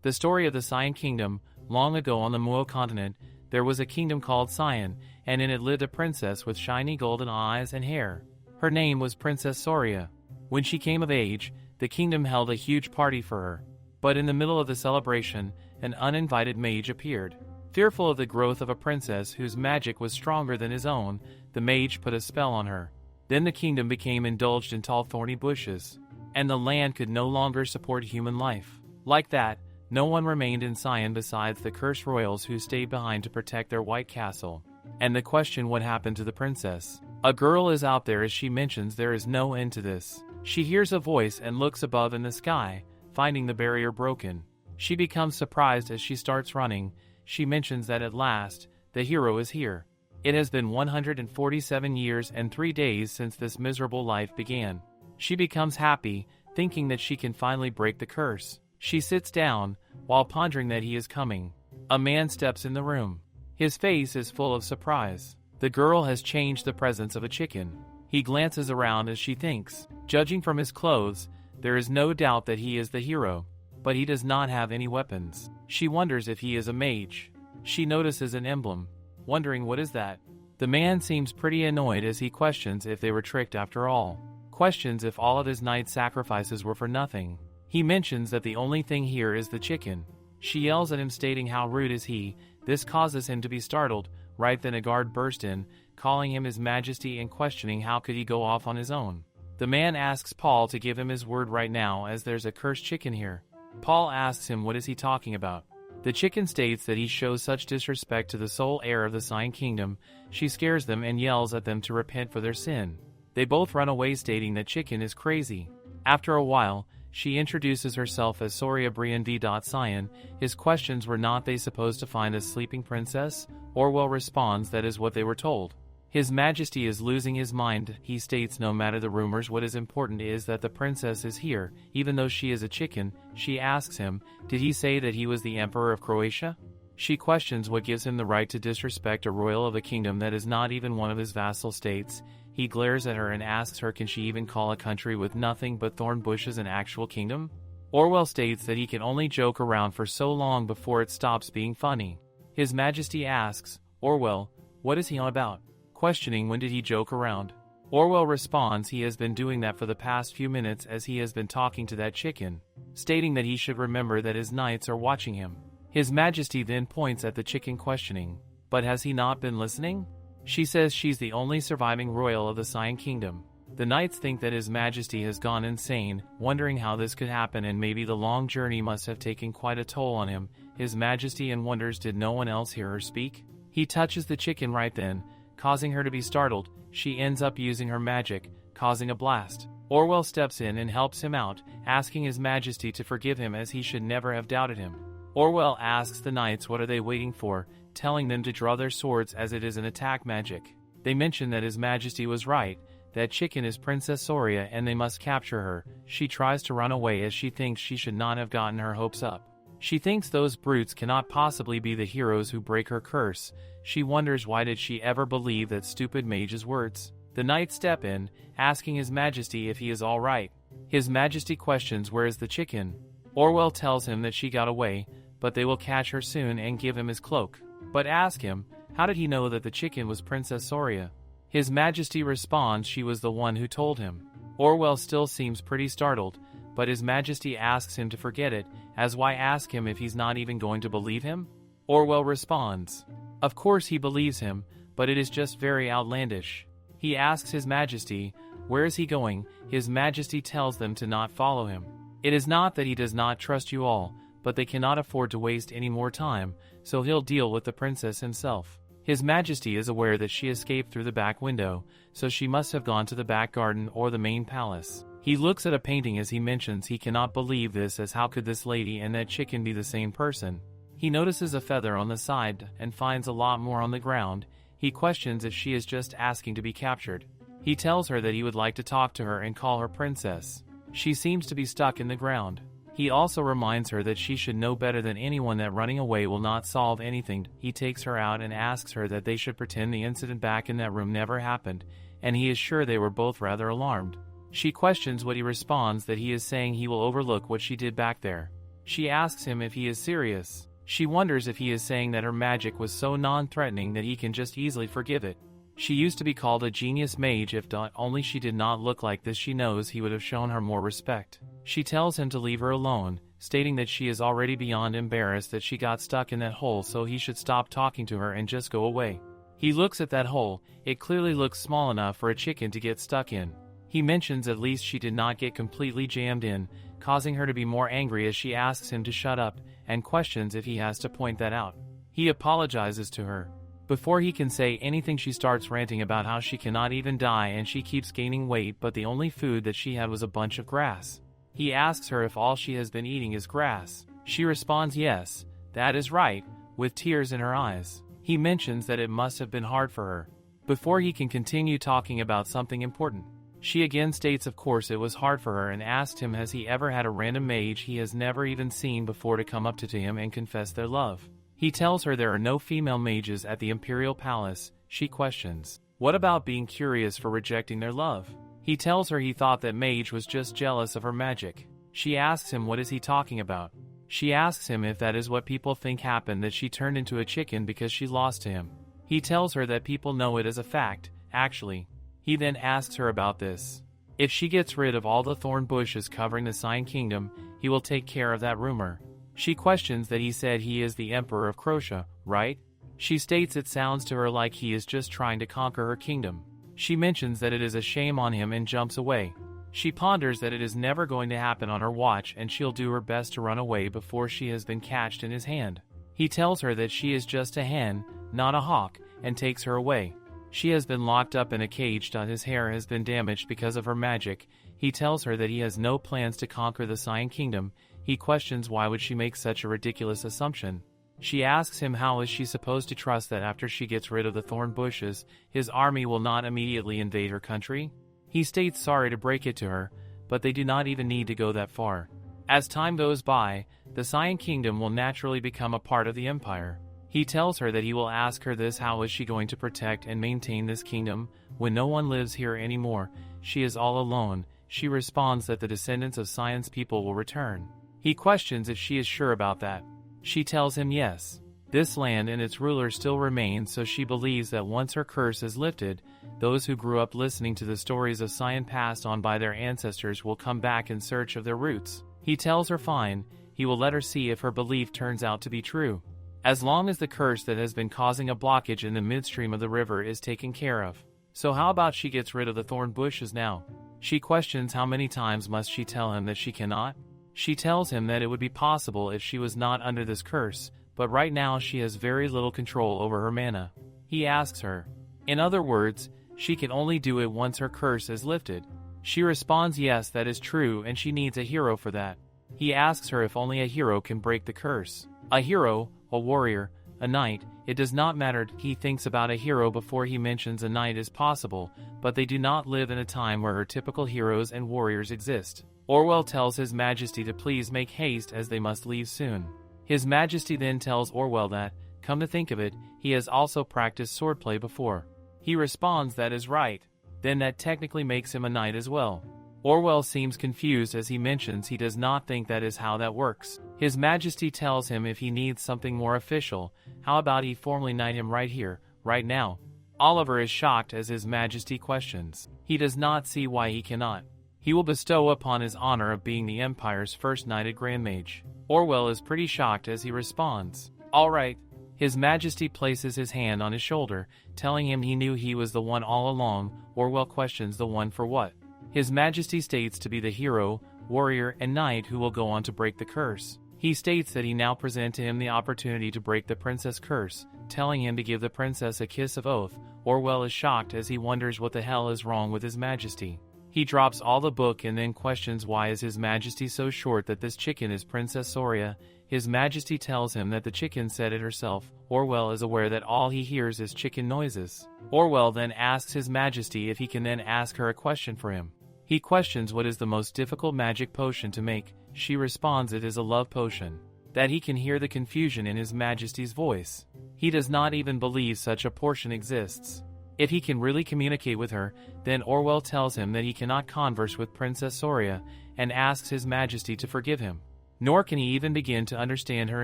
The story of the Cyan Kingdom. Long ago on the Muo continent, there was a kingdom called Cyan, and in it lived a princess with shiny golden eyes and hair. Her name was Princess Soria. When she came of age, the kingdom held a huge party for her. But in the middle of the celebration, an uninvited mage appeared. Fearful of the growth of a princess whose magic was stronger than his own, the mage put a spell on her. Then the kingdom became indulged in tall thorny bushes, and the land could no longer support human life. Like that, no one remained in Cyan besides the cursed royals who stayed behind to protect their white castle. And the question, what happened to the princess? A girl is out there, as she mentions. There is no end to this. She hears a voice and looks above in the sky, finding the barrier broken. She becomes surprised as she starts running. She mentions that at last, the hero is here. It has been 147 years and 3 days since this miserable life began. She becomes happy, thinking that she can finally break the curse. She sits down, while pondering that he is coming. A man steps in the room. His face is full of surprise. The girl has changed the presence of a chicken. He glances around as she thinks. Judging from his clothes, there is no doubt that he is the hero, but he does not have any weapons. She wonders if he is a mage. She notices an emblem, wondering what is that. The man seems pretty annoyed as he questions if they were tricked after all. Questions if all of his knight's sacrifices were for nothing. He mentions that the only thing here is the chicken. She yells at him, stating how rude is he. This causes him to be startled. Right then a guard burst in, calling him His Majesty and questioning how could he go off on his own. The man asks Paul to give him his word right now, as there's a cursed chicken here. Paul asks him what is he talking about. The chicken states that he shows such disrespect to the sole heir of the Cyan Kingdom. She scares them and yells at them to repent for their sin. They both run away, stating that chicken is crazy. After a while, she introduces herself as Soria Brian V. Cyan. His questions were not they supposed to find a sleeping princess? Orwell responds that is what they were told. His Majesty is losing his mind. He states no matter the rumors, what is important is that the princess is here, even though she is a chicken. She asks him, did he say that he was the Emperor of Croatia? She questions what gives him the right to disrespect a royal of a kingdom that is not even one of his vassal states. He glares at her and asks her, can she even call a country with nothing but thorn bushes an actual kingdom? Orwell states that he can only joke around for so long before it stops being funny. His Majesty asks, Orwell, what is he on about? Questioning when did he joke around. Orwell responds he has been doing that for the past few minutes as he has been talking to that chicken, stating that he should remember that his knights are watching him. His Majesty then points at the chicken, questioning, but has he not been listening? She says she's the only surviving royal of the Cyan Kingdom. The knights think that His Majesty has gone insane, wondering how this could happen, and maybe the long journey must have taken quite a toll on him. His Majesty and wonders did no one else hear her speak? He touches the chicken right then, causing her to be startled. She ends up using her magic, causing a blast. Orwell steps in and helps him out, asking His Majesty to forgive him as he should never have doubted him. Orwell asks the knights what are they waiting for, telling them to draw their swords as it is an attack magic. They mention that His Majesty was right, that chicken is Princess Soria and they must capture her. She tries to run away as she thinks she should not have gotten her hopes up. She thinks those brutes cannot possibly be the heroes who break her curse. She wonders why did she ever believe that stupid mage's words. The knights step in, asking His Majesty if he is all right. His Majesty questions where is the chicken. Orwell tells him that she got away, but they will catch her soon and give him his cloak. But ask him, how did he know that the chicken was Princess Soria? His Majesty responds she was the one who told him. Orwell still seems pretty startled, but His Majesty asks him to forget it, as why ask him if he's not even going to believe him? Orwell responds, of course he believes him, but it is just very outlandish. He asks His Majesty, where is he going? His Majesty tells them to not follow him. It is not that he does not trust you all, but they cannot afford to waste any more time, so he'll deal with the princess himself. His Majesty is aware that she escaped through the back window, so she must have gone to the back garden or the main palace. He looks at a painting as he mentions he cannot believe this, as how could this lady and that chicken be the same person? He notices a feather on the side and finds a lot more on the ground. He questions if she is just asking to be captured. He tells her that he would like to talk to her and call her princess. She seems to be stuck in the ground. He also reminds her that she should know better than anyone that running away will not solve anything. He takes her out and asks her that they should pretend the incident back in that room never happened, and he is sure they were both rather alarmed. She questions what he responds that he is saying he will overlook what she did back there. She asks him if he is serious. She wonders if he is saying that her magic was so non-threatening that he can just easily forgive it. She used to be called a genius mage, if only she did not look like this. She knows he would have shown her more respect. She tells him to leave her alone, stating that she is already beyond embarrassed that she got stuck in that hole, so he should stop talking to her and just go away. He looks at that hole. It clearly looks small enough for a chicken to get stuck in. He mentions at least she did not get completely jammed in, causing her to be more angry as she asks him to shut up, and questions if he has to point that out. He apologizes to her. Before he can say anything, she starts ranting about how she cannot even die and she keeps gaining weight, but the only food that she had was a bunch of grass. He asks her if all she has been eating is grass. She responds yes, that is right, with tears in her eyes. He mentions that it must have been hard for her. Before he can continue talking about something important, she again states of course it was hard for her, and asks him has he ever had a random mage he has never even seen before to come up to him and confess their love. He tells her there are no female mages at the Imperial Palace. She questions, what about being curious for rejecting their love? He tells her he thought that mage was just jealous of her magic. She asks him what is he talking about. She asks him if that is what people think happened, that she turned into a chicken because she lost to him. He tells her that people know it as a fact, actually. He then asks her about this. If she gets rid of all the thorn bushes covering the Cyan Kingdom, he will take care of that rumor. She questions that he said he is the Emperor of Croatia, right? She states it sounds to her like he is just trying to conquer her kingdom. She mentions that it is a shame on him and jumps away. She ponders that it is never going to happen on her watch and she'll do her best to run away before she has been catched in his hand. He tells her that she is just a hen, not a hawk, and takes her away. She has been locked up in a cage. His hair has been damaged because of her magic. He tells her that he has no plans to conquer the Cyan Kingdom. He questions why would she make such a ridiculous assumption. She asks him how is she supposed to trust that after she gets rid of the thorn bushes, his army will not immediately invade her country? He states sorry to break it to her, but they do not even need to go that far. As time goes by, the Cyan Kingdom will naturally become a part of the Empire. He tells her that he will ask her this: how is she going to protect and maintain this kingdom when no one lives here anymore? She is all alone. She responds that the descendants of Cyan's people will return. He questions if she is sure about that. She tells him yes. This land and its ruler still remain, so she believes that once her curse is lifted, those who grew up listening to the stories of Cyan passed on by their ancestors will come back in search of their roots. He tells her fine, he will let her see if her belief turns out to be true. As long as the curse that has been causing a blockage in the midstream of the river is taken care of. So how about she gets rid of the thorn bushes now? She questions how many times must she tell him that she cannot? She tells him that it would be possible if she was not under this curse, but right now she has very little control over her mana. He asks her. In other words, she can only do it once her curse is lifted. She responds yes, that is true, and she needs a hero for that. He asks her if only a hero can break the curse. A hero, a warrior, a knight, it does not matter. He thinks about a hero before he mentions a knight is possible, but they do not live in a time where her typical heroes and warriors exist. Orwell tells His Majesty to please make haste as they must leave soon. His Majesty then tells Orwell that, come to think of it, he has also practiced swordplay before. He responds that is right. Then that technically makes him a knight as well. Orwell seems confused as he mentions he does not think that is how that works. His Majesty tells him if he needs something more official, how about he formally knight him right here, right now? Oliver is shocked as His Majesty questions. He does not see why he cannot. He will bestow upon his honor of being the Empire's first knighted Grand Mage. Orwell is pretty shocked as he responds, all right. His Majesty places his hand on his shoulder, telling him he knew he was the one all along. Orwell questions the one for what? His Majesty states to be the hero, warrior, and knight who will go on to break the curse. He states that he now presents to him the opportunity to break the princess curse, telling him to give the princess a kiss of oath. Orwell is shocked as he wonders what the hell is wrong with His Majesty. He drops all the book and then questions why is His Majesty so short that this chicken is Princess Soria. His Majesty tells him that the chicken said it herself. Orwell is aware that all he hears is chicken noises. Orwell then asks His Majesty if he can then ask her a question for him. He questions what is the most difficult magic potion to make. She responds it is a love potion. That he can hear the confusion in His Majesty's voice. He does not even believe such a portion exists. If he can really communicate with her, then Orwell tells him that he cannot converse with Princess Soria and asks His Majesty to forgive him. nor can he even begin to understand her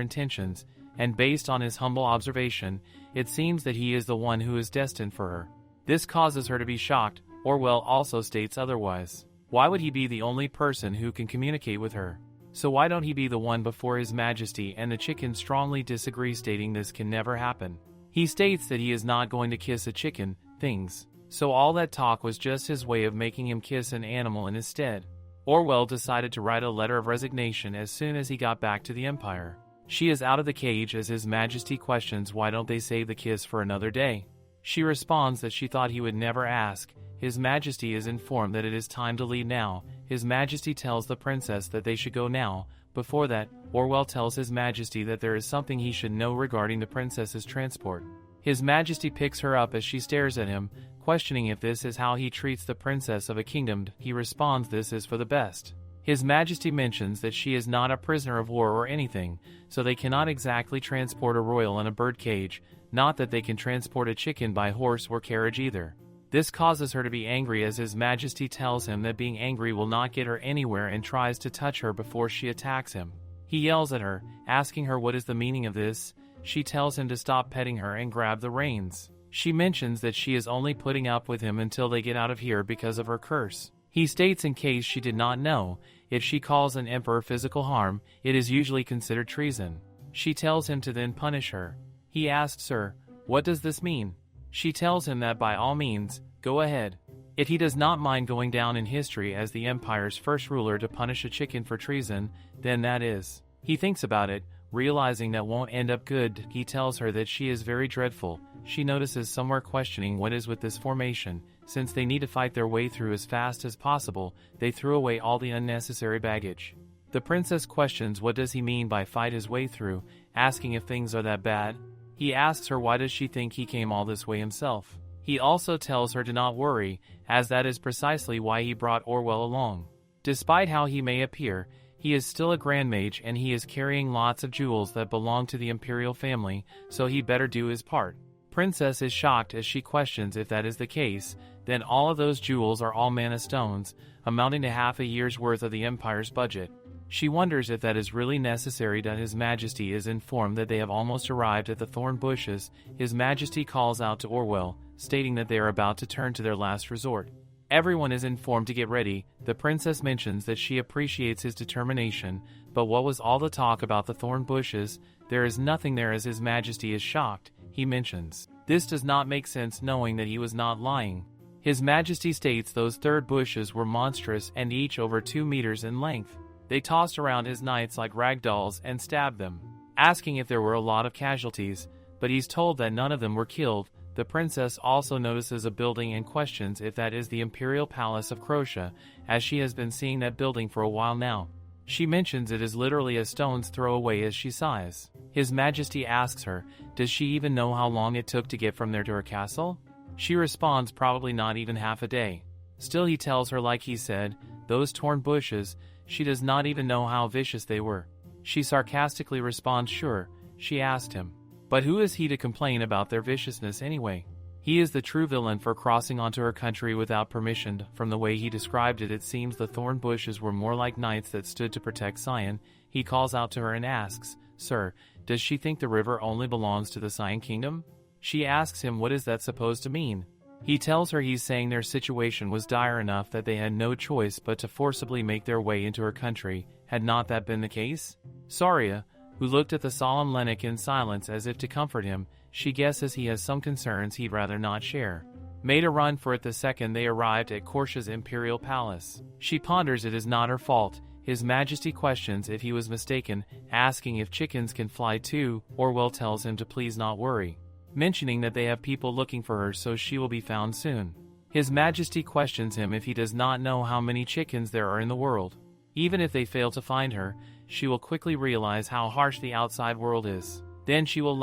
intentions, and based on his humble observation, it seems that he is the one who is destined for her. This causes her to be shocked. Orwell also states otherwise. Why would he be the only person who can communicate with her? So why don't he be the one before His Majesty? And the chicken strongly disagree, stating this can never happen. He states that he is not going to kiss a chicken, things. So all that talk was just his way of making him kiss an animal in his stead. Orwell decided to write a letter of resignation as soon as he got back to the Empire. She is out of the cage as His Majesty questions why don't they save the kiss for another day. She responds that she thought he would never ask. His Majesty is informed that it is time to leave now. His Majesty tells the princess that they should go now. Before that, Orwell tells His Majesty that there is something he should know regarding the princess's transport. His Majesty picks her up as she stares at him, questioning if this is how he treats the princess of a kingdom. He responds this is for the best. His Majesty mentions that she is not a prisoner of war or anything, so they cannot exactly transport a royal in a bird cage, not that they can transport a chicken by horse or carriage either. This causes her to be angry as His Majesty tells him that being angry will not get her anywhere and tries to touch her before she attacks him. He yells at her, asking her what is the meaning of this. She tells him to stop petting her and grab the reins. She mentions that she is only putting up with him until they get out of here because of her curse. He states in case she did not know, if she calls an emperor physical harm, it is usually considered treason. She tells him to then punish her. He asks her, what does this mean? She tells him that by all means, go ahead. If he does not mind going down in history as the empire's first ruler to punish a chicken for treason, then that is. He thinks about it, realizing that won't end up good. He tells her that she is very dreadful. She notices somewhere questioning what is with this formation. Since they need to fight their way through as fast as possible, they threw away all the unnecessary baggage. The princess questions what does he mean by fight his way through, asking if things are that bad. He asks her why does she think he came all this way himself. He also tells her to not worry, as that is precisely why he brought Orwell along. Despite how he may appear, he is still a grand mage and he is carrying lots of jewels that belong to the imperial family, so he better do his part. Princess is shocked as she questions if that is the case, then all of those jewels are all mana stones, amounting to half a year's worth of the Empire's budget. She wonders if that is really necessary. That His Majesty is informed that they have almost arrived at the thorn bushes. His Majesty calls out to Orwell, stating that they are about to turn to their last resort. Everyone is informed to get ready. The princess mentions that she appreciates his determination, but what was all the talk about the thorn bushes? There is nothing there as His Majesty is shocked. He mentions, this does not make sense knowing that he was not lying. His Majesty states those third bushes were monstrous and each over 2 meters in length. They tossed around his knights like rag dolls and stabbed them, asking if there were a lot of casualties, but he's told that none of them were killed. The princess also notices a building and questions if that is the Imperial Palace of Croatia, as she has been seeing that building for a while now. She mentions it is literally a stone's throw away as she sighs. His Majesty asks her, does she even know how long it took to get from there to her castle? She responds probably not even half a day. Still he tells her like he said, those torn bushes, she does not even know how vicious they were. She sarcastically responds sure, she asked him. But who is he to complain about their viciousness anyway? He is the true villain for crossing onto her country without permission. From the way he described it, it seems the thorn bushes were more like knights that stood to protect Sion. He calls out to her and asks, sir, does she think the river only belongs to the Sion kingdom? She asks him what is that supposed to mean? He tells her he's saying their situation was dire enough that they had no choice but to forcibly make their way into her country. Had not that been the case? Soria, who looked at the solemn Lennox in silence as if to comfort him, she guesses he has some concerns he'd rather not share. Made a run for it the second they arrived at Korsha's imperial palace. She ponders it is not her fault. His Majesty questions if he was mistaken, asking if chickens can fly too. Orwell tells him to please not worry, mentioning that they have people looking for her so she will be found soon. His Majesty questions him if he does not know how many chickens there are in the world. Even if they fail to find her, she will quickly realize how harsh the outside world is. Then she will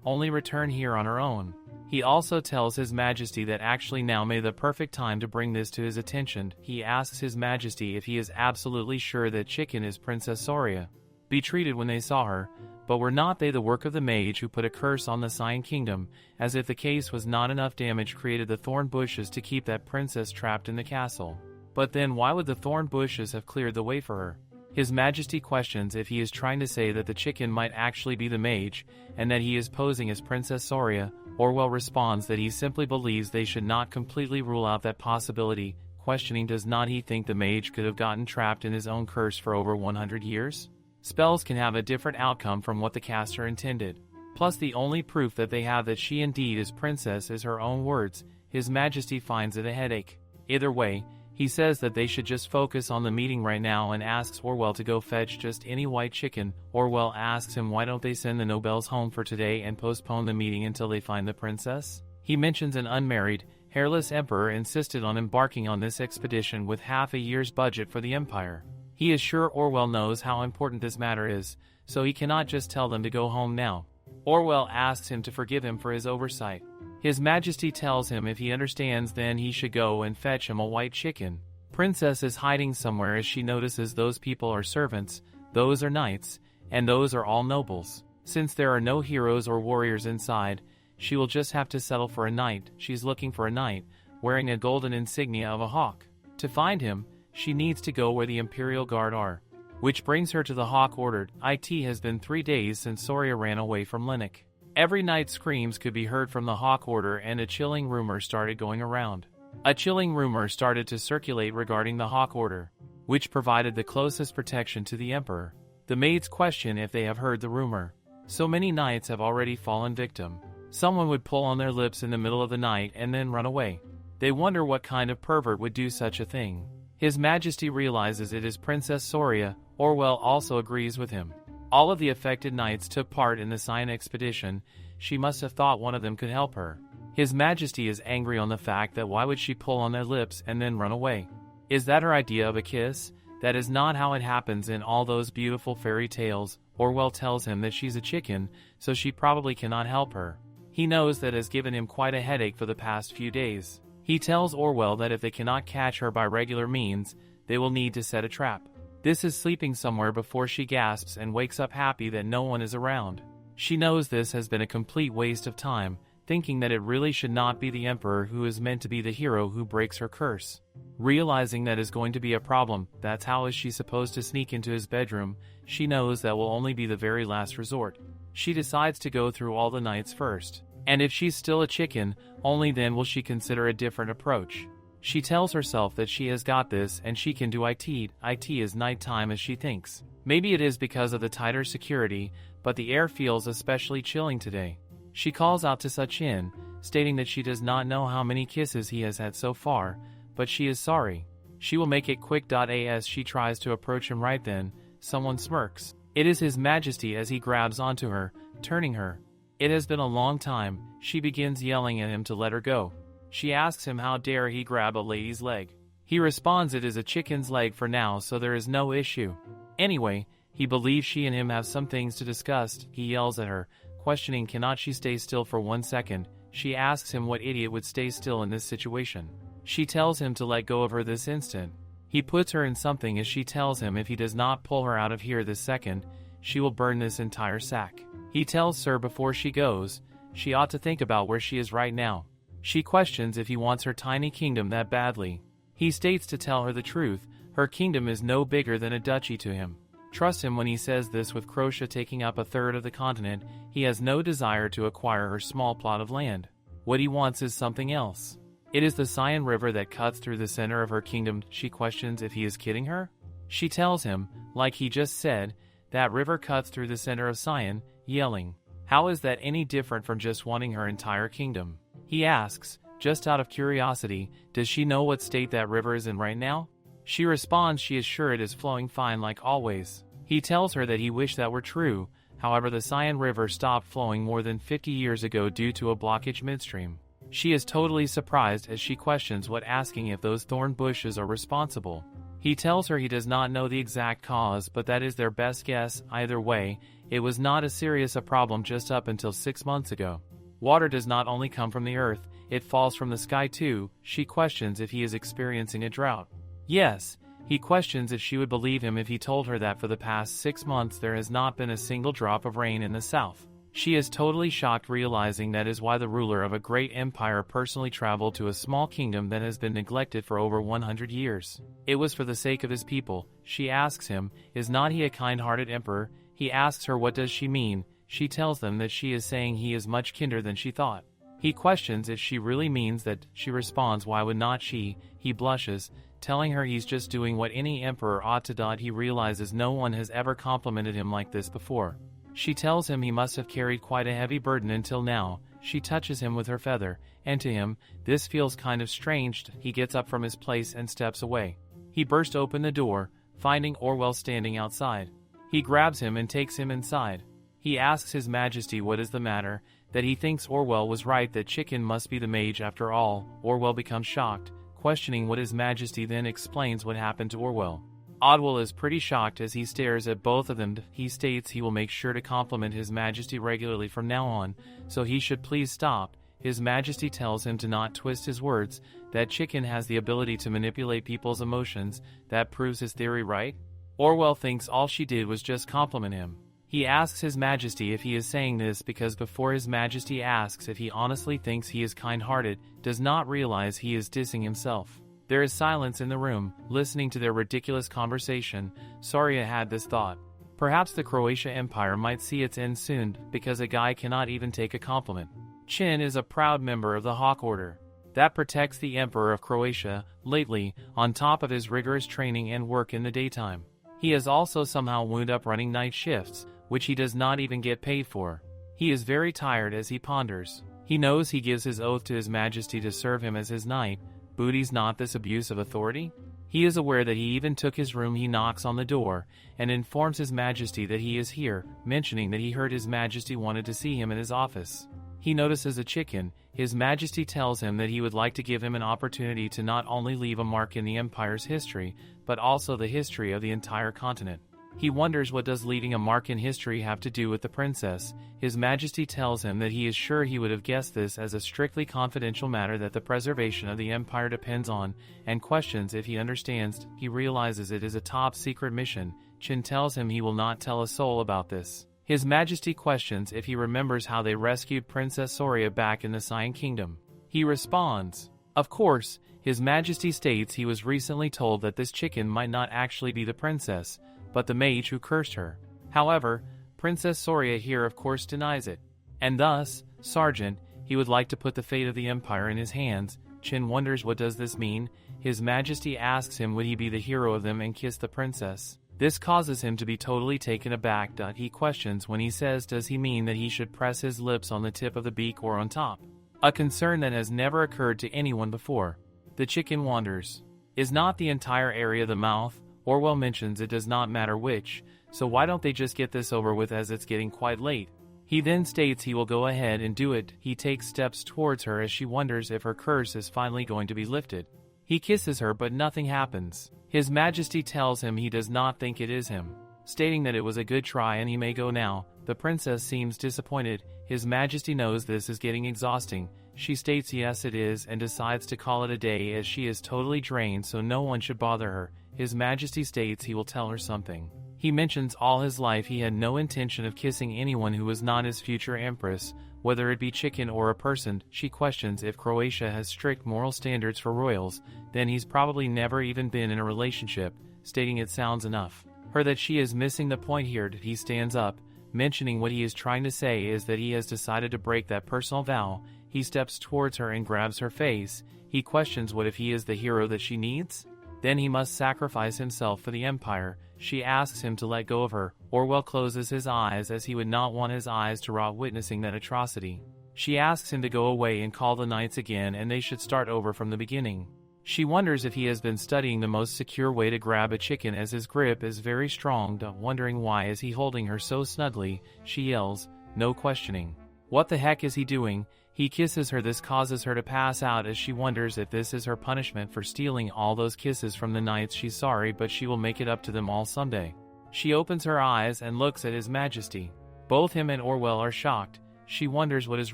only return here on her own. He also tells His Majesty that actually now may the perfect time to bring this to his attention. He asks His Majesty if he is absolutely sure that Chicken is Princess Soria, be treated when they saw her, but were not they the work of the mage who put a curse on the Sion kingdom, as if the case was not enough damage created the thorn bushes to keep that princess trapped in the castle. But then why would the thorn bushes have cleared the way for her? His Majesty questions if he is trying to say that the chicken might actually be the mage, and that he is posing as Princess Soria. Orwell responds that he simply believes they should not completely rule out that possibility, questioning does not he think the mage could have gotten trapped in his own curse for over 100 years? Spells can have a different outcome from what the caster intended. Plus the only proof that they have that she indeed is princess is her own words. His Majesty finds it a headache. Either way, he says that they should just focus on the meeting right now and asks Orwell to go fetch just any white chicken. Orwell asks him why don't they send the Nobels home for today and postpone the meeting until they find the princess? He mentions an unmarried, hairless emperor insisted on embarking on this expedition with half a year's budget for the empire. He is sure Orwell knows how important this matter is, so he cannot just tell them to go home now. Orwell asks him to forgive him for his oversight. His Majesty tells him if he understands then he should go and fetch him a white chicken. Princess is hiding somewhere as she notices those people are servants, those are knights, and those are all nobles. Since there are no heroes or warriors inside, she will just have to settle for a knight. She's looking for a knight, wearing a golden insignia of a hawk. To find him, she needs to go where the Imperial Guard are. Which brings her to the hawk ordered. It has been 3 days since Soria ran away from Linux. Every night screams could be heard from the hawk order and a chilling rumor started going around. A chilling rumor started to circulate regarding the hawk order, which provided the closest protection to the emperor. The maids question if they have heard the rumor. So many knights have already fallen victim. Someone would pull on their lips in the middle of the night and then run away. They wonder what kind of pervert would do such a thing. His Majesty realizes it is Princess Soria. Orwell also agrees with him. All of the affected knights took part in the Cyan expedition. She must have thought one of them could help her. His Majesty is angry on the fact that why would she pull on their lips and then run away? Is that her idea of a kiss? That is not how it happens in all those beautiful fairy tales. Orwell tells him that she's a chicken, so she probably cannot help her. He knows that has given him quite a headache for the past few days. He tells Orwell that if they cannot catch her by regular means, they will need to set a trap. This is sleeping somewhere before she gasps and wakes up happy that no one is around. She knows this has been a complete waste of time, thinking that it really should not be the emperor who is meant to be the hero who breaks her curse. Realizing that is going to be a problem, that's how is she supposed to sneak into his bedroom. She knows that will only be the very last resort. She decides to go through all the knights first. And if she's still a chicken, only then will she consider a different approach. She tells herself that she has got this and she can do it. It is nighttime as she thinks. Maybe it is because of the tighter security, but the air feels especially chilling today. She calls out to Suchin, stating that she does not know how many kisses he has had so far, but she is sorry. She will make it quick. As she tries to approach him right then, someone smirks. It is His Majesty as he grabs onto her, turning her. It has been a long time. She begins yelling at him to let her go. She asks him how dare he grab a lady's leg. He responds it is a chicken's leg for now, so there is no issue. Anyway, he believes she and him have some things to discuss. He yells at her, questioning cannot she stay still for 1 second. She asks him what idiot would stay still in this situation. She tells him to let go of her this instant. He puts her in something as she tells him if he does not pull her out of here this second, she will burn this entire sack. He tells her before she goes, she ought to think about where she is right now. She questions if he wants her tiny kingdom that badly. He states to tell her the truth, her kingdom is no bigger than a duchy to him. Trust him when he says this. With Croatia taking up 1/3 of the continent, he has no desire to acquire her small plot of land. What he wants is something else. It is the Cyan River that cuts through the center of her kingdom. She questions if he is kidding her. She tells him, like he just said, that river cuts through the center of Cyan, yelling. How is that any different from just wanting her entire kingdom? He asks, just out of curiosity, does she know what state that river is in right now? She responds she is sure it is flowing fine like always. He tells her that he wished that were true, however the Cyan River stopped flowing more than 50 years ago due to a blockage midstream. She is totally surprised as she questions what, asking if those thorn bushes are responsible. He tells her he does not know the exact cause, but that is their best guess. Either way, it was not as serious a problem just up until 6 months ago. Water does not only come from the earth, it falls from the sky too. She questions if he is experiencing a drought. Yes, he questions if she would believe him if he told her that for the past 6 months there has not been a single drop of rain in the south. She is totally shocked, realizing that is why the ruler of a great empire personally traveled to a small kingdom that has been neglected for over 100 years. It was for the sake of his people. She asks him, is not he a kind-hearted emperor? He asks her what does she mean. She tells them that she is saying he is much kinder than she thought. He questions if she really means that. She responds, why would not she? He blushes, telling her he's just doing what any emperor ought to. He realizes no one has ever complimented him like this before. She tells him he must have carried quite a heavy burden until now. She touches him with her feather, and to him, this feels kind of strange. He gets up from his place and steps away. He bursts open the door, finding Orwell standing outside. He grabs him and takes him inside. He asks His Majesty what is the matter, that he thinks Orwell was right, that Chicken must be the mage after all. Orwell becomes shocked, questioning what His Majesty then explains what happened to Orwell. Odwell is pretty shocked as he stares at both of them. He states he will make sure to compliment His Majesty regularly from now on, so he should please stop. His Majesty tells him to not twist his words, that Chicken has the ability to manipulate people's emotions. That proves his theory right. Orwell thinks all she did was just compliment him. He asks His Majesty if he is saying this because before His Majesty asks if he honestly thinks he is kind-hearted, does not realize he is dissing himself. There is silence in the room, listening to their ridiculous conversation. Soria had this thought. Perhaps the Croatia Empire might see its end soon, because a guy cannot even take a compliment. Chin is a proud member of the Hawk Order that protects the Emperor of Croatia. Lately, on top of his rigorous training and work in the daytime, he has also somehow wound up running night shifts, which he does not even get paid for. He is very tired as he ponders. He knows he gives his oath to His Majesty to serve him as his knight. Booty's not this abuse of authority? He is aware that he even took his room. He knocks on the door and informs His Majesty that he is here, mentioning that he heard His Majesty wanted to see him in his office. He notices a chicken. His Majesty tells him that he would like to give him an opportunity to not only leave a mark in the Empire's history, but also the history of the entire continent. He wonders what does leaving a mark in history have to do with the princess. His Majesty tells him that he is sure he would have guessed this as a strictly confidential matter that the preservation of the Empire depends on, and questions if he understands. He realizes it is a top-secret mission. Chin tells him he will not tell a soul about this. His Majesty questions if he remembers how they rescued Princess Soria back in the Cyan Kingdom. He responds, of course. His Majesty states he was recently told that this chicken might not actually be the princess, but the mage who cursed her. However, Princess Soria here of course denies it. And thus, Sergeant, he would like to put the fate of the Empire in his hands. Chin wonders what does this mean. His Majesty asks him would he be the hero of them and kiss the princess. This causes him to be totally taken aback. He questions when he says does he mean that he should press his lips on the tip of the beak or on top? A concern that has never occurred to anyone before. The chicken wanders. Is not the entire area the mouth? Orwell mentions it does not matter which, so why don't they just get this over with as it's getting quite late? He then states he will go ahead and do it. He takes steps towards her as she wonders if her curse is finally going to be lifted. He kisses her but nothing happens. His Majesty tells him he does not think it is him, stating that it was a good try and he may go now. The princess seems disappointed. His Majesty knows this is getting exhausting. She states yes it is and decides to call it a day as she is totally drained so no one should bother her. His Majesty states he will tell her something. He mentions all his life he had no intention of kissing anyone who was not his future empress, whether it be chicken or a person. She questions if Croatia has strict moral standards for royals, then he's probably never even been in a relationship, stating it sounds enough. Her that she is missing the point here. He stands up, mentioning what he is trying to say is that he has decided to break that personal vow. He steps towards her and grabs her face. He questions what if he is the hero that she needs? Then he must sacrifice himself for the Empire. She asks him to let go of her. Orwell closes his eyes as he would not want his eyes to rot witnessing that atrocity. She asks him to go away and call the knights again and they should start over from the beginning. She wonders if he has been studying the most secure way to grab a chicken as his grip is very strong. Wondering why is he holding her so snugly, she yells, no questioning. What the heck is he doing? He kisses her. This causes her to pass out as she wonders if this is her punishment for stealing all those kisses from the knights. She's sorry, but she will make it up to them all someday. She opens her eyes and looks at His Majesty. Both him and Orwell are shocked. She wonders what is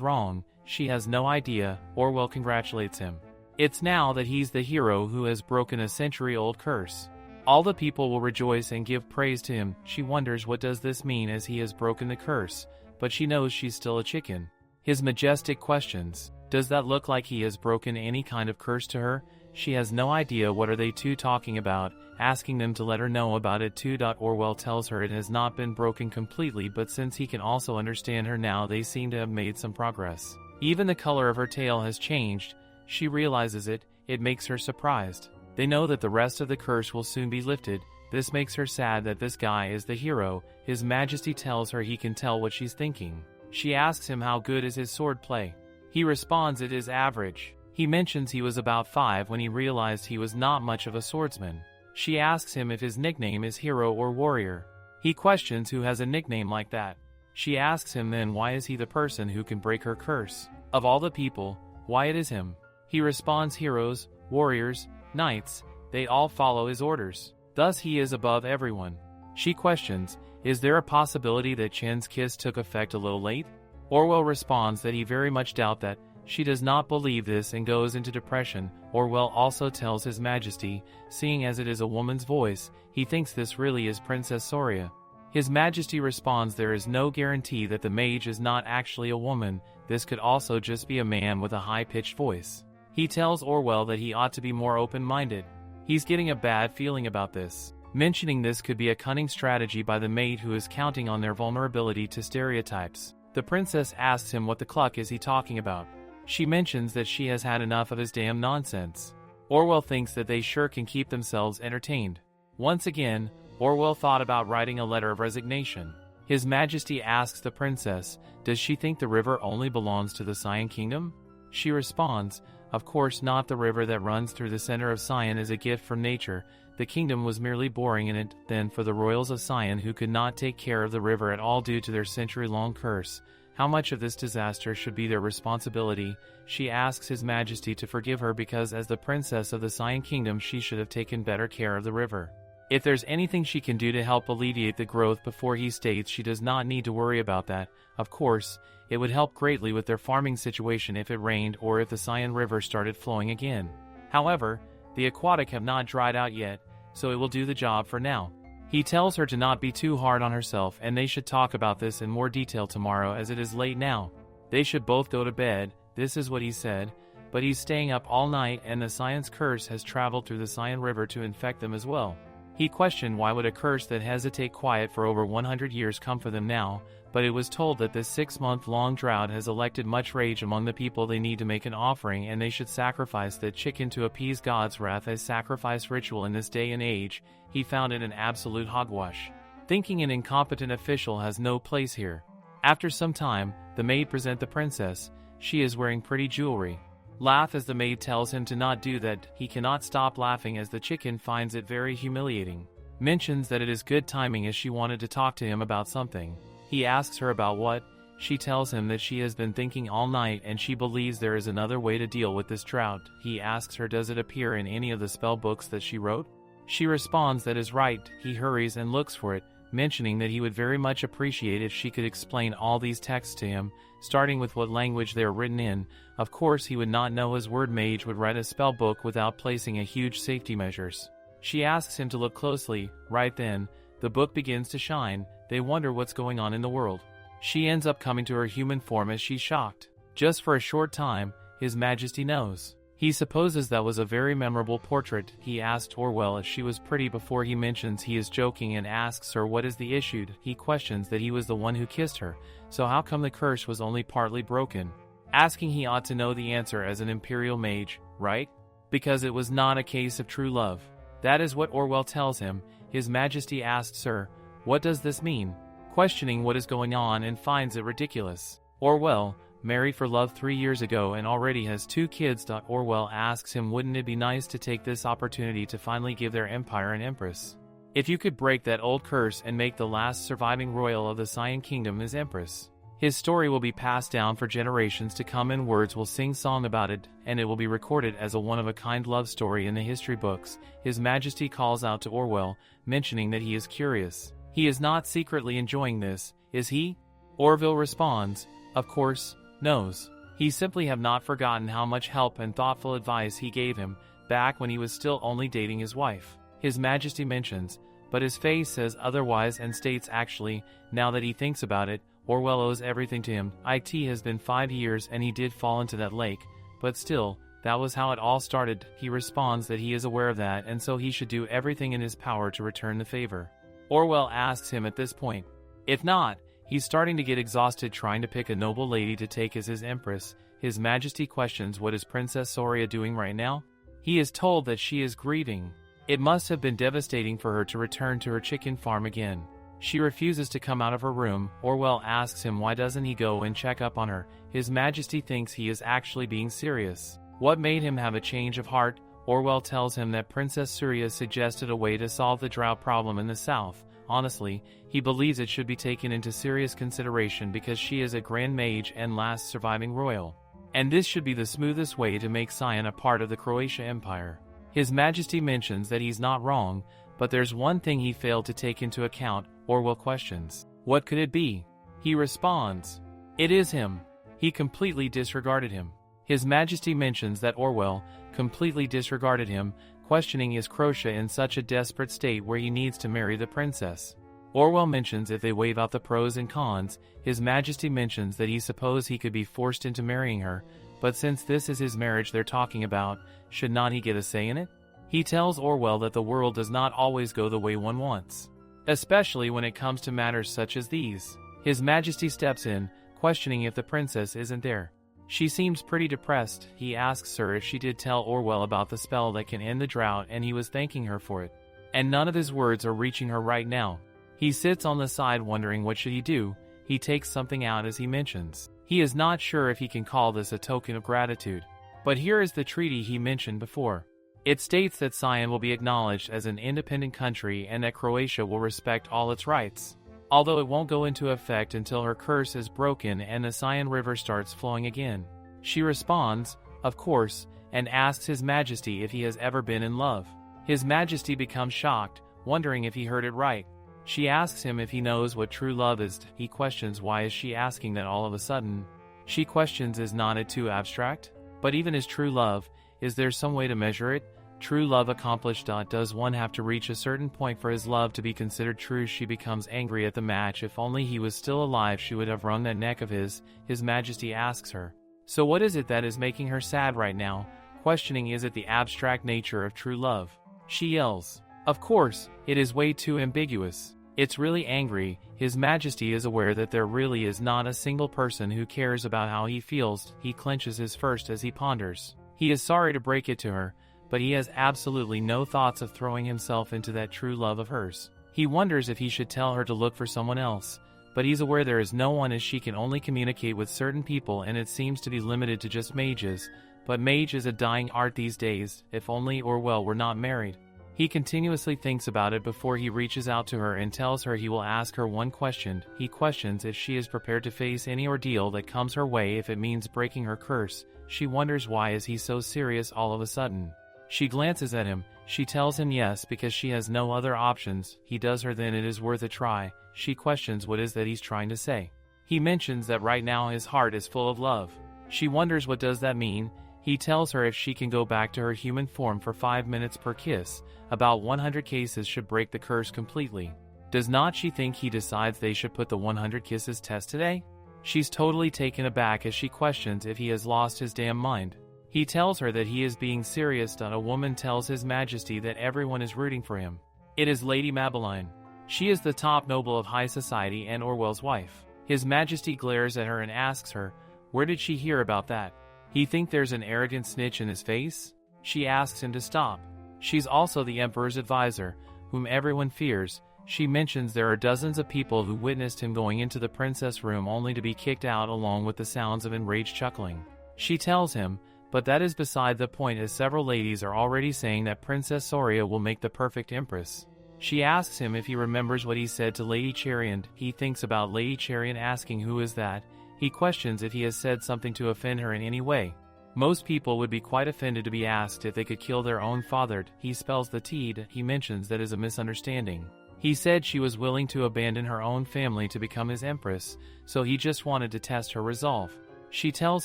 wrong. She has no idea. Orwell congratulates him. It's now that he's the hero who has broken a century-old curse. All the people will rejoice and give praise to him. She wonders what does this mean as he has broken the curse. but she knows she's still a chicken. His Majesty questions, does that look like he has broken any kind of curse to her? She has no idea what are they two talking about, asking them to let her know about it too. Orwell tells her it has not been broken completely, but since he can also understand her now, they seem to have made some progress. Even the color of her tail has changed. She realizes it makes her surprised. They know that the rest of the curse will soon be lifted. This makes her sad that this guy is the hero. His Majesty tells her he can tell what she's thinking. She asks him how good is his sword play. He responds it is average. He mentions he was about 5 when he realized he was not much of a swordsman. She asks him if his nickname is hero or warrior. He questions who has a nickname like that. She asks him then why is he the person who can break her curse. Of all the people, why it is him. He responds heroes, warriors, knights, they all follow his orders. Thus he is above everyone. She questions, is there a possibility that Chen's kiss took effect a little late? Orwell responds that he very much doubt that. She does not believe this and goes into depression. Orwell also tells His Majesty, seeing as it is a woman's voice, he thinks this really is Princess Soria. His Majesty responds there is no guarantee that the mage is not actually a woman, this could also just be a man with a high-pitched voice. He tells Orwell that he ought to be more open-minded. He's getting a bad feeling about this. Mentioning this could be a cunning strategy by the maid who is counting on their vulnerability to stereotypes. The princess asks him what the cluck is he talking about. She mentions that she has had enough of his damn nonsense. Orwell thinks that they sure can keep themselves entertained. Once again, Orwell thought about writing a letter of resignation. His Majesty asks the princess, does she think the river only belongs to the Cyan Kingdom? She responds, of course not, the river that runs through the center of Cyan is a gift from nature. The kingdom was merely boring in it then for the royals of Cyan who could not take care of the river at all due to their century-long curse. How much of this disaster should be their responsibility? She asks His Majesty to forgive her because as the princess of the Cyan Kingdom she should have taken better care of the river. If there's anything she can do to help alleviate the growth before he states she does not need to worry about that. Of course, it would help greatly with their farming situation if it rained or if the Cyan River started flowing again. However, the aquatic have not dried out yet, so it will do the job for now. He tells her to not be too hard on herself and they should talk about this in more detail tomorrow as it is late now. They should both go to bed, this is what he said, but he's staying up all night and the Cyan's curse has traveled through the Cyan River to infect them as well. He questioned why would a curse that hesitate quiet for over 100 years come for them now, but it was told that this 6-month-long drought has elected much rage among the people. They need to make an offering and they should sacrifice that chicken to appease God's wrath as sacrifice ritual in this day and age. He found it an absolute hogwash. Thinking an incompetent official has no place here. After some time, the maid presents the princess. She is wearing pretty jewelry. Laugh as the maid tells him to not do that. He cannot stop laughing as the chicken finds it very humiliating. Mentions that it is good timing as she wanted to talk to him about something. He asks her about what. She tells him that she has been thinking all night and she believes there is another way to deal with this drought. He asks her does it appear in any of the spell books that she wrote? She responds that is right. He hurries and looks for it, mentioning that he would very much appreciate if she could explain all these texts to him, starting with what language they are written in. Of course he would not know his word mage would write a spell book without placing a huge safety measures. She asks him to look closely. Right then, the book begins to shine. They wonder what's going on in the world. She ends up coming to her human form as she's shocked. Just for a short time, His Majesty knows. He supposes that was a very memorable portrait. He asked Orwell if she was pretty before he mentions he is joking and asks her what is the issue. He questions that he was the one who kissed her, so how come the curse was only partly broken? Asking he ought to know the answer as an imperial mage, right? Because it was not a case of true love. That is what Orwell tells him. His Majesty asks her, what does this mean? Questioning what is going on and finds it ridiculous. Orwell, married for love 3 years ago and already has 2 kids. Orwell asks him wouldn't it be nice to take this opportunity to finally give their empire an empress? If you could break that old curse and make the last surviving royal of the Cyan Kingdom his empress. His story will be passed down for generations to come and words will sing song about it, and it will be recorded as a one-of-a-kind love story in the history books. His Majesty calls out to Orwell, mentioning that he is curious. He is not secretly enjoying this, is he? Orville responds, of course, knows. He simply have not forgotten how much help and thoughtful advice he gave him, back when he was still only dating his wife. His Majesty mentions, but his face says otherwise and states actually, now that he thinks about it, Orwell owes everything to him. It has been 5 years and he did fall into that lake, but still, that was how it all started. He responds that he is aware of that and so he should do everything in his power to return the favor. Orwell asks him at this point. If not, he's starting to get exhausted trying to pick a noble lady to take as his empress. His Majesty questions what is Princess Soria doing right now? He is told that she is grieving. It must have been devastating for her to return to her chicken farm again. She refuses to come out of her room. Orwell asks him why doesn't he go and check up on her. His Majesty thinks he is actually being serious. What made him have a change of heart? Orwell tells him that Princess Soria suggested a way to solve the drought problem in the south. Honestly, he believes it should be taken into serious consideration because she is a grand mage and last surviving royal. And this should be the smoothest way to make Sian a part of the Croatia Empire. His Majesty mentions that he's not wrong, but there's one thing he failed to take into account. Orwell questions. What could it be? He responds. It is him. He completely disregarded him. His Majesty mentions that Orwell completely disregarded him, questioning is Croatia in such a desperate state where he needs to marry the princess. Orwell mentions if they waive out the pros and cons, His Majesty mentions that he supposes he could be forced into marrying her, but since this is his marriage they're talking about, should not he get a say in it? He tells Orwell that the world does not always go the way one wants, especially when it comes to matters such as these. His Majesty steps in, questioning if the princess isn't there. She seems pretty depressed. He asks her if she did tell Orwell about the spell that can end the drought and he was thanking her for it. And none of his words are reaching her right now. He sits on the side wondering what should he do. He takes something out as he mentions. He is not sure if he can call this a token of gratitude. But here is the treaty he mentioned before. It states that Sian will be acknowledged as an independent country and that Croatia will respect all its rights. Although it won't go into effect until her curse is broken and the Sian River starts flowing again. She responds, of course, and asks His Majesty if he has ever been in love. His Majesty becomes shocked, wondering if he heard it right. She asks him if he knows what true love is. He questions why is she asking that all of a sudden. She questions is not it too abstract? But even as true love, is there some way to measure it? True love accomplished. Does one have to reach a certain point for his love to be considered true? She becomes angry at the match. If only he was still alive she would have wrung that neck of his. His Majesty asks her. So what is it that is making her sad right now? Questioning is it the abstract nature of true love? She yells. Of course, it is way too ambiguous. It's really angry. His Majesty is aware that there really is not a single person who cares about how he feels. He clenches his fist as he ponders. He is sorry to break it to her, but he has absolutely no thoughts of throwing himself into that true love of hers. He wonders if he should tell her to look for someone else, but he's aware there is no one as she can only communicate with certain people and it seems to be limited to just mages. But mage is a dying art these days. If only Orwell were not married. He continuously thinks about it before he reaches out to her and tells her he will ask her one question. He questions if she is prepared to face any ordeal that comes her way if it means breaking her curse. She wonders why is he so serious all of a sudden. She glances at him. She tells him yes because she has no other options. He does her then it is worth a try. She questions what is that he's trying to say. He mentions that right now his heart is full of love. She wonders what does that mean. He tells her if she can go back to her human form for 5 minutes per kiss, about 100 cases should break the curse completely. Does not she think he decides they should put the 100 kisses test today? She's totally taken aback as she questions if he has lost his damn mind. He tells her that he is being serious. A woman tells His Majesty that everyone is rooting for him. It is Lady Mabeline. She is the top noble of high society and Orwell's wife. His Majesty glares at her and asks her, where did she hear about that? He think there's an arrogant snitch in his face? She asks him to stop. She's also the Emperor's advisor, whom everyone fears. She mentions there are dozens of people who witnessed him going into the princess room only to be kicked out along with the sounds of enraged chuckling. She tells him, but that is beside the point as several ladies are already saying that Princess Soria will make the perfect empress. She asks him if he remembers what he said to Lady Cherian. He thinks about Lady Cherian asking who is that. He questions if he has said something to offend her in any way. Most people would be quite offended to be asked if they could kill their own father. He spells the T'd. He mentions that is a misunderstanding. He said she was willing to abandon her own family to become his empress, so he just wanted to test her resolve. She tells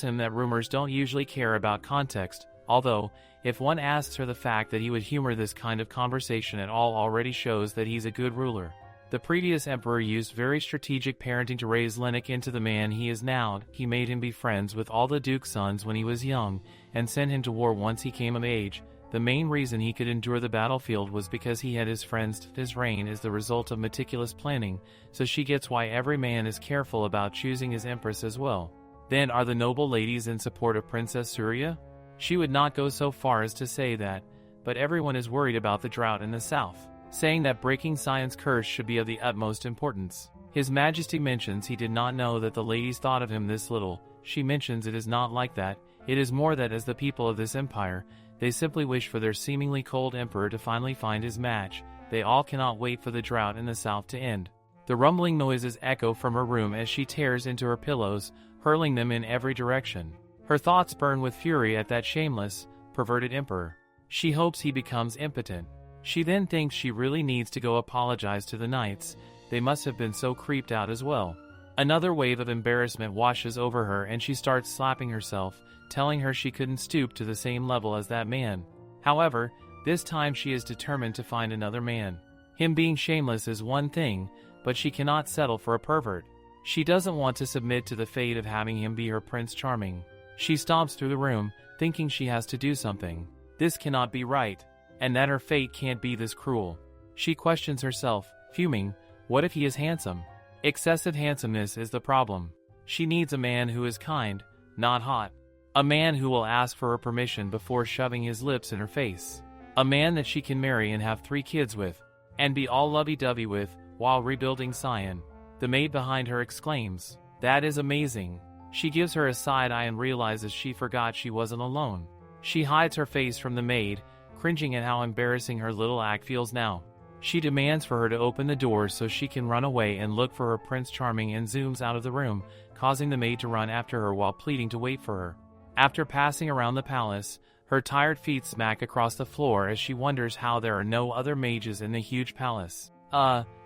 him that rumors don't usually care about context, although, if one asks her the fact that he would humor this kind of conversation at all already shows that he's a good ruler. The previous emperor used very strategic parenting to raise Lenik into the man he is now. He made him be friends with all the duke's sons when he was young, and sent him to war once he came of age. The main reason he could endure the battlefield was because he had his friends. His reign is the result of meticulous planning, so she gets why every man is careful about choosing his empress as well. Then are the noble ladies in support of Princess Surya? She would not go so far as to say that, but everyone is worried about the drought in the south, saying that breaking Sion's curse should be of the utmost importance. His Majesty mentions he did not know that the ladies thought of him this little. She mentions it is not like that, it is more that as the people of this empire, they simply wish for their seemingly cold emperor to finally find his match. They all cannot wait for the drought in the south to end. The rumbling noises echo from her room as she tears into her pillows, hurling them in every direction. Her thoughts burn with fury at that shameless, perverted emperor. She hopes he becomes impotent. She then thinks she really needs to go apologize to the knights. They must have been so creeped out as well. Another wave of embarrassment washes over her and she starts slapping herself, telling her she couldn't stoop to the same level as that man. However, this time she is determined to find another man. Him being shameless is one thing, but she cannot settle for a pervert. She doesn't want to submit to the fate of having him be her Prince Charming. She stomps through the room, thinking she has to do something. This cannot be right, and that her fate can't be this cruel. She questions herself, fuming, what if he is handsome? Excessive handsomeness is the problem. She needs a man who is kind, not hot. A man who will ask for her permission before shoving his lips in her face. A man that she can marry and have 3 kids with, and be all lovey-dovey with, while rebuilding Sion. The maid behind her exclaims, "That is amazing." She gives her a side eye and realizes she forgot she wasn't alone. She hides her face from the maid, cringing at how embarrassing her little act feels now. She demands for her to open the door so she can run away and look for her Prince Charming and zooms out of the room, causing the maid to run after her while pleading to wait for her. After passing around the palace, her tired feet smack across the floor as she wonders how there are no other mages in the huge palace.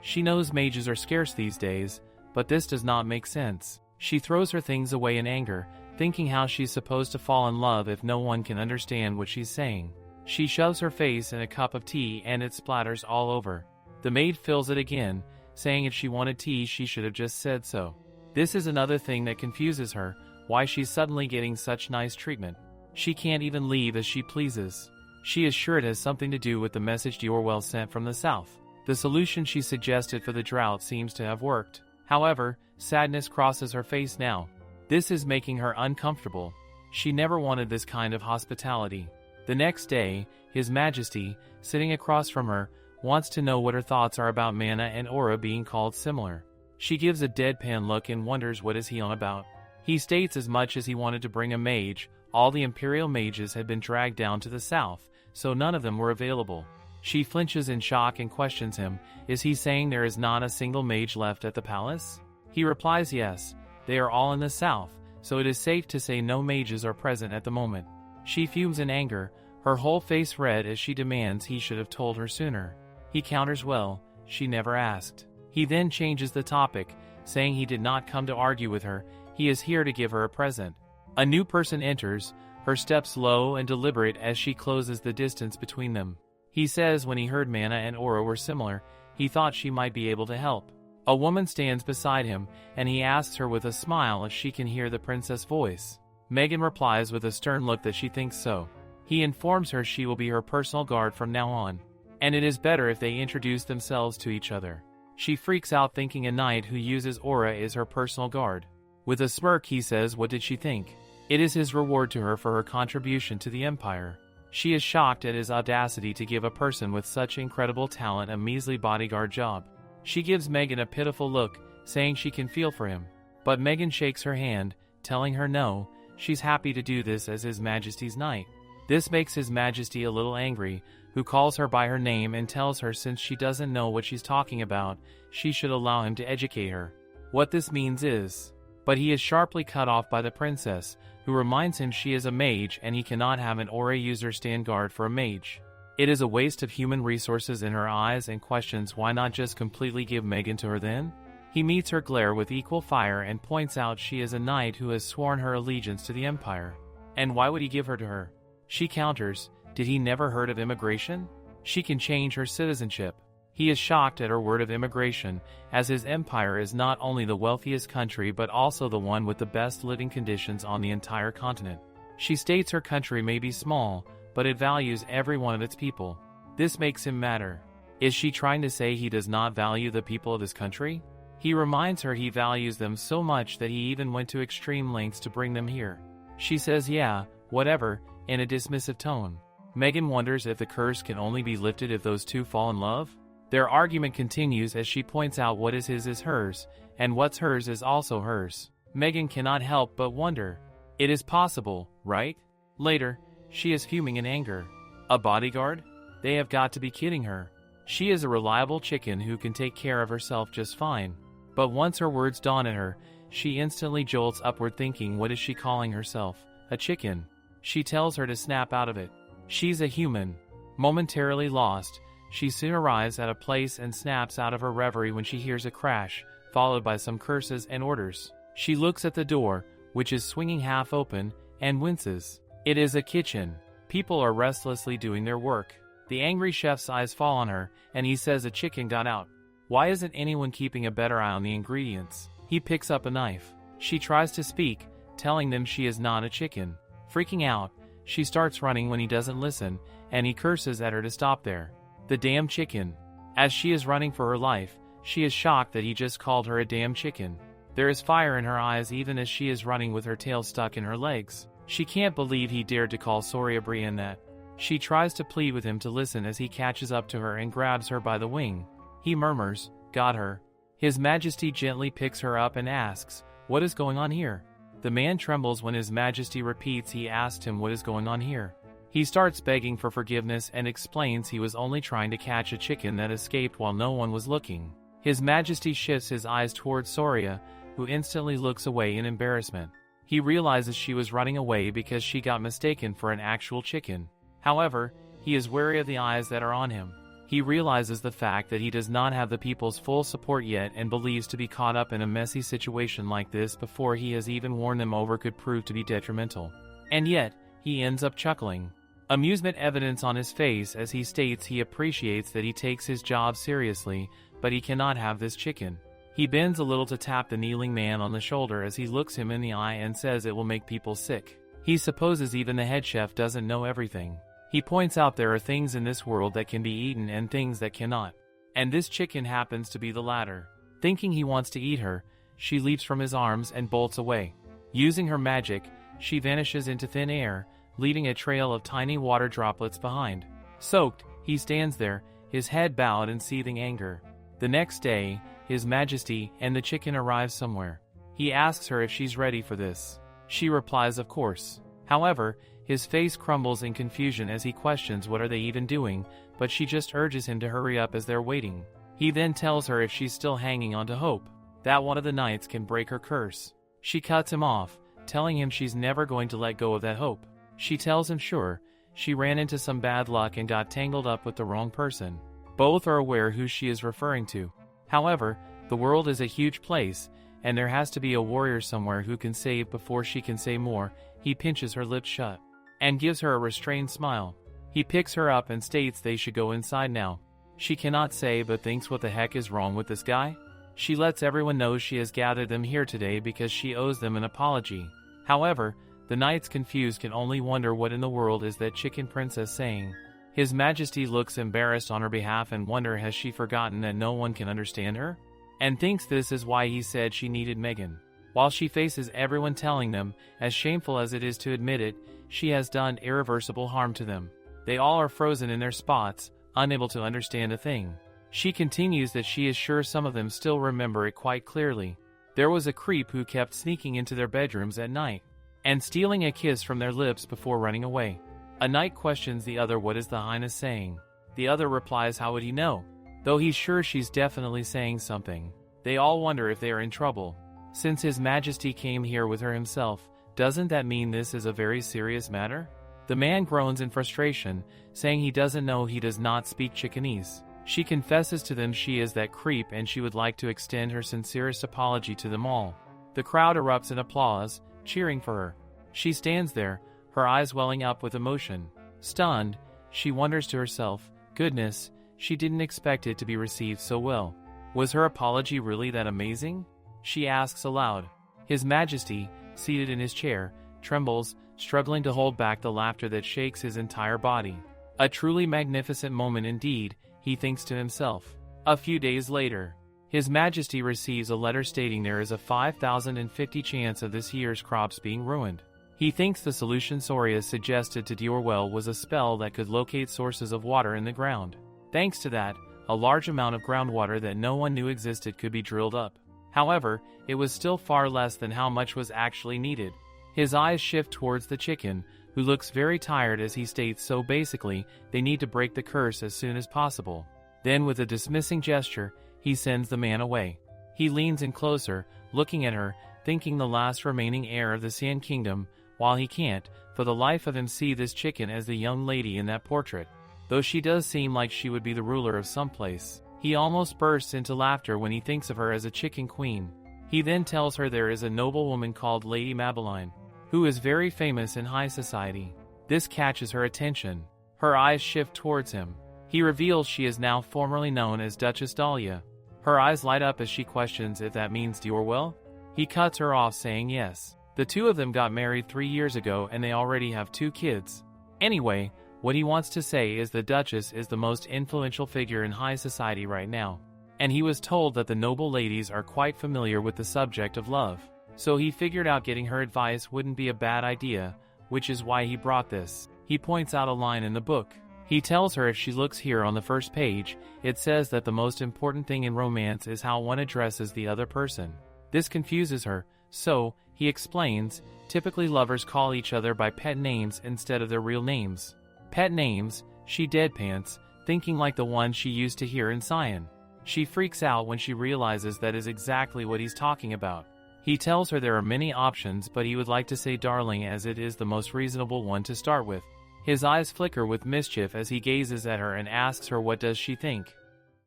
She knows mages are scarce these days, but this does not make sense. She throws her things away in anger, thinking how she's supposed to fall in love if no one can understand what she's saying. She shoves her face in a cup of tea and it splatters all over. The maid fills it again, saying if she wanted tea she should have just said so. This is another thing that confuses her, why she's suddenly getting such nice treatment. She can't even leave as she pleases. She is sure it has something to do with the message Diorwell sent from the south. The solution she suggested for the drought seems to have worked. However, sadness crosses her face now. This is making her uncomfortable. She never wanted this kind of hospitality. The next day, His Majesty, sitting across from her, wants to know what her thoughts are about Mana and Aura being called similar. She gives a deadpan look and wonders what is he on about. He states as much as he wanted to bring a mage. All the imperial mages had been dragged down to the south, so none of them were available. She flinches in shock and questions him, is he saying there is not a single mage left at the palace? He replies yes, they are all in the south, so it is safe to say no mages are present at the moment. She fumes in anger, her whole face red as she demands he should have told her sooner. He counters well, she never asked. He then changes the topic, saying he did not come to argue with her, he is here to give her a present. A new person enters, her steps low and deliberate as she closes the distance between them. He says when he heard Mana and Aura were similar, he thought she might be able to help. A woman stands beside him, and he asks her with a smile if she can hear the princess voice. Megan replies with a stern look that she thinks so. He informs her she will be her personal guard from now on, and it is better if they introduce themselves to each other. She freaks out thinking a knight who uses Aura is her personal guard. With a smirk he says what did she think? It is his reward to her for her contribution to the empire. She is shocked at his audacity to give a person with such incredible talent a measly bodyguard job. She gives Megan a pitiful look, saying she can feel for him. But Megan shakes her hand, telling her no, she's happy to do this as His Majesty's knight. This makes His Majesty a little angry, who calls her by her name and tells her since she doesn't know what she's talking about, she should allow him to educate her. What this means is... But he is sharply cut off by the princess, who reminds him she is a mage and he cannot have an Aura user stand guard for a mage. It is a waste of human resources in her eyes and questions why not just completely give Megan to her then? He meets her glare with equal fire and points out she is a knight who has sworn her allegiance to the empire. And why would he give her to her? She counters, did he never heard of immigration? She can change her citizenship. He is shocked at her word of immigration, as his empire is not only the wealthiest country but also the one with the best living conditions on the entire continent. She states her country may be small, but it values every one of its people. This makes him madder. Is she trying to say he does not value the people of his country? He reminds her he values them so much that he even went to extreme lengths to bring them here. She says yeah, whatever, in a dismissive tone. Megan wonders if the curse can only be lifted if those two fall in love. Their argument continues as she points out what is his is hers, and what's hers is also hers. Megan cannot help but wonder. It is possible, right? Later, she is fuming in anger. A bodyguard? They have got to be kidding her. She is a reliable chicken who can take care of herself just fine. But once her words dawn at her, she instantly jolts upward thinking, what is she calling herself? A chicken. She tells her to snap out of it. She's a human. Momentarily lost, she soon arrives at a place and snaps out of her reverie when she hears a crash, followed by some curses and orders. She looks at the door, which is swinging half open, and winces. It is a kitchen. People are restlessly doing their work. The angry chef's eyes fall on her, and he says a chicken got out. Why isn't anyone keeping a better eye on the ingredients? He picks up a knife. She tries to speak, telling them she is not a chicken. Freaking out, she starts running when he doesn't listen, and he curses at her to stop there. The damn chicken. As she is running for her life, she is shocked that he just called her a damn chicken. There is fire in her eyes even as she is running with her tail stuck in her legs. She can't believe he dared to call Soria Brienne that. She tries to plead with him to listen as he catches up to her and grabs her by the wing. He murmurs, "Got her." His Majesty gently picks her up and asks, "What is going on here?" The man trembles when His Majesty repeats he asked him what is going on here. He starts begging for forgiveness and explains he was only trying to catch a chicken that escaped while no one was looking. His Majesty shifts his eyes towards Soria, who instantly looks away in embarrassment. He realizes she was running away because she got mistaken for an actual chicken. However, he is wary of the eyes that are on him. He realizes the fact that he does not have the people's full support yet and believes to be caught up in a messy situation like this before he has even warned them over could prove to be detrimental. And yet, he ends up chuckling. Amusement evidence on his face as he states he appreciates that he takes his job seriously, but he cannot have this chicken. He bends a little to tap the kneeling man on the shoulder as he looks him in the eye and says it will make people sick. He supposes even the head chef doesn't know everything. He points out there are things in this world that can be eaten and things that cannot. And this chicken happens to be the latter. Thinking he wants to eat her, she leaps from his arms and bolts away. Using her magic, she vanishes into thin air, leaving a trail of tiny water droplets behind. Soaked, he stands there, his head bowed in seething anger. The next day, His Majesty and the chicken arrive somewhere. He asks her if she's ready for this. She replies of course. However, his face crumbles in confusion as he questions what are they even doing, but she just urges him to hurry up as they're waiting. He then tells her if she's still hanging on to hope, that one of the knights can break her curse. She cuts him off, telling him she's never going to let go of that hope. She tells him sure, she ran into some bad luck and got tangled up with the wrong person. Both are aware who she is referring to. However, the world is a huge place, and there has to be a warrior somewhere who can save before she can say more. He pinches her lips shut and gives her a restrained smile. He picks her up and states they should go inside now. She cannot say but thinks what the heck is wrong with this guy? She lets everyone know she has gathered them here today because she owes them an apology. However, the knights confused can only wonder what in the world is that chicken princess saying. His Majesty looks embarrassed on her behalf and wonder has she forgotten that no one can understand her? And thinks this is why he said she needed Megan. While she faces everyone telling them, as shameful as it is to admit it, she has done irreversible harm to them. They all are frozen in their spots, unable to understand a thing. She continues that she is sure some of them still remember it quite clearly. There was a creep who kept sneaking into their bedrooms at night and stealing a kiss from their lips before running away. A knight questions the other what is the highness saying. The other replies how would he know, though he's sure she's definitely saying something. They all wonder if they are in trouble. Since His Majesty came here with her himself, doesn't that mean this is a very serious matter? The man groans in frustration, saying he doesn't know he does not speak Chickenese. She confesses to them she is that creep and she would like to extend her sincerest apology to them all. The crowd erupts in applause, cheering for her. She stands there, her eyes welling up with emotion. Stunned, she wonders to herself, goodness, she didn't expect it to be received so well. Was her apology really that amazing? She asks aloud. His Majesty, seated in his chair, trembles, struggling to hold back the laughter that shakes his entire body. A truly magnificent moment indeed, he thinks to himself. A few days later, His Majesty receives a letter stating there is a 5,050 chance of this year's crops being ruined. He thinks the solution Soria suggested to Diorwell was a spell that could locate sources of water in the ground. Thanks to that, a large amount of groundwater that no one knew existed could be drilled up. However, it was still far less than how much was actually needed. His eyes shift towards the chicken, who looks very tired as he states so basically, they need to break the curse as soon as possible. Then with a dismissing gesture, he sends the man away. He leans in closer, looking at her, thinking the last remaining heir of the Sand Kingdom, while he can't, for the life of him, see this chicken as the young lady in that portrait. Though she does seem like she would be the ruler of some place. He almost bursts into laughter when he thinks of her as a chicken queen. He then tells her there is a noble woman called Lady Mabeline, who is very famous in high society. This catches her attention. Her eyes shift towards him. He reveals she is now formerly known as Duchess Dahlia. Her eyes light up as she questions if that means Diorwell. He cuts her off saying yes. The two of them got married 3 years ago and they already have 2 kids. Anyway, what he wants to say is the Duchess is the most influential figure in high society right now. And he was told that the noble ladies are quite familiar with the subject of love. So he figured out getting her advice wouldn't be a bad idea, which is why he brought this. He points out a line in the book. He tells her if she looks here on the first page, it says that the most important thing in romance is how one addresses the other person. This confuses her, so, he explains, typically lovers call each other by pet names instead of their real names. Pet names, she deadpants, thinking like the one she used to hear in Cyan. She freaks out when she realizes that is exactly what he's talking about. He tells her there are many options, but he would like to say darling as it is the most reasonable one to start with. His eyes flicker with mischief as he gazes at her and asks her what does she think.